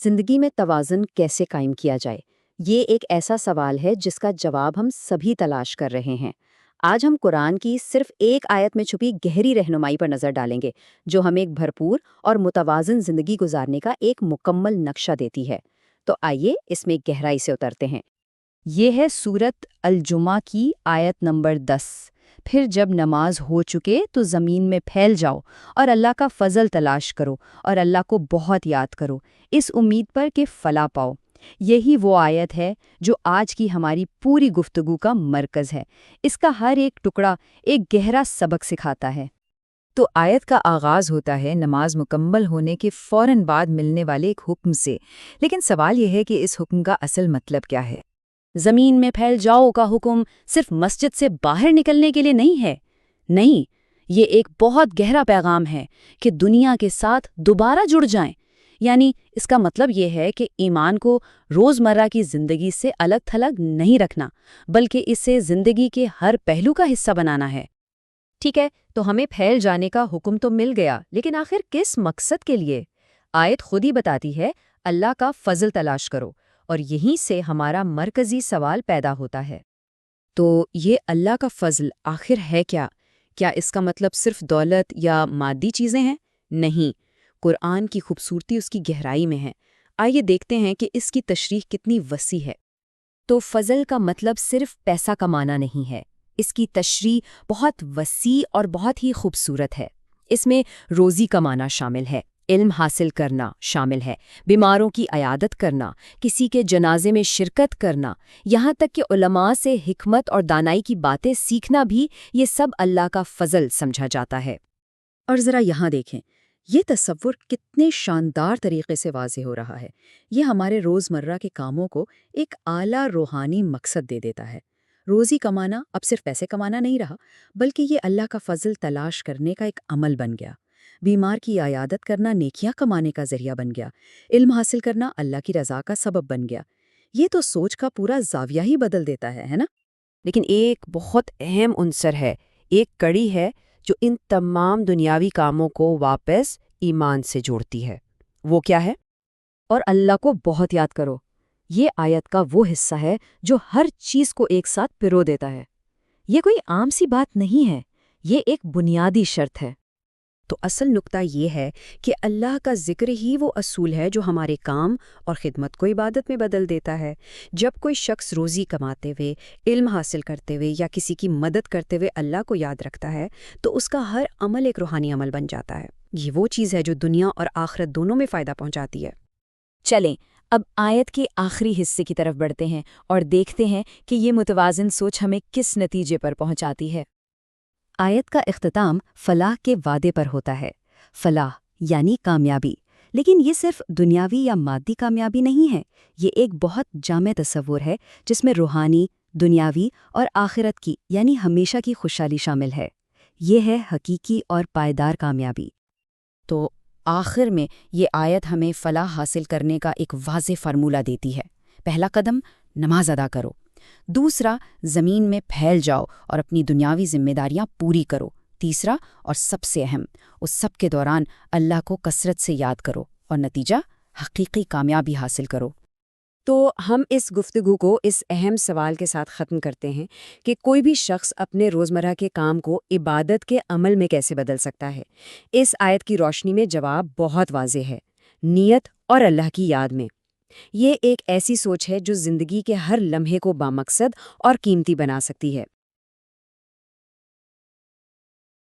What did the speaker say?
زندگی میں توازن کیسے قائم کیا جائے؟ یہ ایک ایسا سوال ہے جس کا جواب ہم سبھی تلاش کر رہے ہیں۔ آج ہم قرآن کی صرف ایک آیت میں چھپی گہری رہنمائی پر نظر ڈالیں گے، جو ہمیں ایک بھرپور اور متوازن زندگی گزارنے کا ایک مکمل نقشہ دیتی ہے۔ تو آئیے اس میں گہرائی سے اترتے ہیں۔ یہ ہے سورت الجمعہ کی آیت نمبر 10۔ پھر جب نماز ہو چکے تو زمین میں پھیل جاؤ اور اللہ کا فضل تلاش کرو اور اللہ کو بہت یاد کرو، اس امید پر کہ فلاح پاؤ۔ یہی وہ آیت ہے جو آج کی ہماری پوری گفتگو کا مرکز ہے۔ اس کا ہر ایک ٹکڑا ایک گہرا سبق سکھاتا ہے۔ تو آیت کا آغاز ہوتا ہے نماز مکمل ہونے کے فوراً بعد ملنے والے ایک حکم سے، لیکن سوال یہ ہے کہ اس حکم کا اصل مطلب کیا ہے؟ زمین میں پھیل جاؤ کا حکم صرف مسجد سے باہر نکلنے کے لیے نہیں ہے۔ نہیں، یہ ایک بہت گہرا پیغام ہے کہ دنیا کے ساتھ دوبارہ جڑ جائیں۔ یعنی اس کا مطلب یہ ہے کہ ایمان کو روزمرہ کی زندگی سے الگ تھلگ نہیں رکھنا، بلکہ اسے زندگی کے ہر پہلو کا حصہ بنانا ہے۔ ٹھیک ہے، تو ہمیں پھیل جانے کا حکم تو مل گیا، لیکن آخر کس مقصد کے لیے؟ آیت خود ہی بتاتی ہے، اللہ کا فضل تلاش کرو، اور یہیں سے ہمارا مرکزی سوال پیدا ہوتا ہے۔ تو یہ اللہ کا فضل آخر ہے کیا؟ کیا اس کا مطلب صرف دولت یا مادی چیزیں ہیں؟ نہیں، قرآن کی خوبصورتی اس کی گہرائی میں ہے۔ آئیے دیکھتے ہیں کہ اس کی تشریح کتنی وسیع ہے۔ تو فضل کا مطلب صرف پیسہ کمانا نہیں ہے، اس کی تشریح بہت وسیع اور بہت ہی خوبصورت ہے۔ اس میں روزی کمانا شامل ہے، علم حاصل کرنا شامل ہے، بیماروں کی عیادت کرنا، کسی کے جنازے میں شرکت کرنا، یہاں تک کہ علماء سے حکمت اور دانائی کی باتیں سیکھنا بھی، یہ سب اللہ کا فضل سمجھا جاتا ہے۔ اور ذرا یہاں دیکھیں، یہ تصور کتنے شاندار طریقے سے واضح ہو رہا ہے۔ یہ ہمارے روزمرہ کے کاموں کو ایک اعلیٰ روحانی مقصد دے دیتا ہے۔ روزی کمانا اب صرف پیسے کمانا نہیں رہا، بلکہ یہ اللہ کا فضل تلاش کرنے کا ایک عمل بن گیا۔ بیمار کی عیادت کرنا نیکیاں کمانے کا ذریعہ بن گیا، علم حاصل کرنا اللہ کی رضا کا سبب بن گیا۔ یہ تو سوچ کا پورا زاویہ ہی بدل دیتا ہے نا؟ لیکن ایک بہت اہم عنصر ہے، ایک کڑی ہے جو ان تمام دنیاوی کاموں کو واپس ایمان سے جوڑتی ہے۔ وہ کیا ہے؟ اور اللہ کو بہت یاد کرو۔ یہ آیت کا وہ حصہ ہے جو ہر چیز کو ایک ساتھ پرو دیتا ہے۔ یہ کوئی عام سی بات نہیں ہے، یہ ایک بنیادی شرط ہے۔ تو اصل نقطہ یہ ہے کہ اللہ کا ذکر ہی وہ اصول ہے جو ہمارے کام اور خدمت کو عبادت میں بدل دیتا ہے۔ جب کوئی شخص روزی کماتے ہوئے، علم حاصل کرتے ہوئے یا کسی کی مدد کرتے ہوئے اللہ کو یاد رکھتا ہے، تو اس کا ہر عمل ایک روحانی عمل بن جاتا ہے۔ یہ وہ چیز ہے جو دنیا اور آخرت دونوں میں فائدہ پہنچاتی ہے۔ چلیں اب آیت کے آخری حصے کی طرف بڑھتے ہیں اور دیکھتے ہیں کہ یہ متوازن سوچ ہمیں کس نتیجے پر پہنچاتی ہے۔ آیت کا اختتام فلاح کے وعدے پر ہوتا ہے۔ فلاح یعنی کامیابی، لیکن یہ صرف دنیاوی یا مادی کامیابی نہیں ہے، یہ ایک بہت جامع تصور ہے جس میں روحانی، دنیاوی اور آخرت کی یعنی ہمیشہ کی خوشحالی شامل ہے۔ یہ ہے حقیقی اور پائیدار کامیابی۔ تو آخر میں یہ آیت ہمیں فلاح حاصل کرنے کا ایک واضح فارمولہ دیتی ہے۔ پہلا قدم، نماز ادا کرو۔ دوسرا، زمین میں پھیل جاؤ اور اپنی دنیاوی ذمہ داریاں پوری کرو۔ تیسرا اور سب سے اہم، اس سب کے دوران اللہ کو کثرت سے یاد کرو، اور نتیجہ حقیقی کامیابی حاصل کرو۔ تو ہم اس گفتگو کو اس اہم سوال کے ساتھ ختم کرتے ہیں کہ کوئی بھی شخص اپنے روزمرہ کے کام کو عبادت کے عمل میں کیسے بدل سکتا ہے۔ اس آیت کی روشنی میں جواب بہت واضح ہے، نیت اور اللہ کی یاد میں۔ یہ ایک ایسی سوچ ہے جو زندگی کے ہر لمحے کو بامقصد اور قیمتی بنا سکتی ہے۔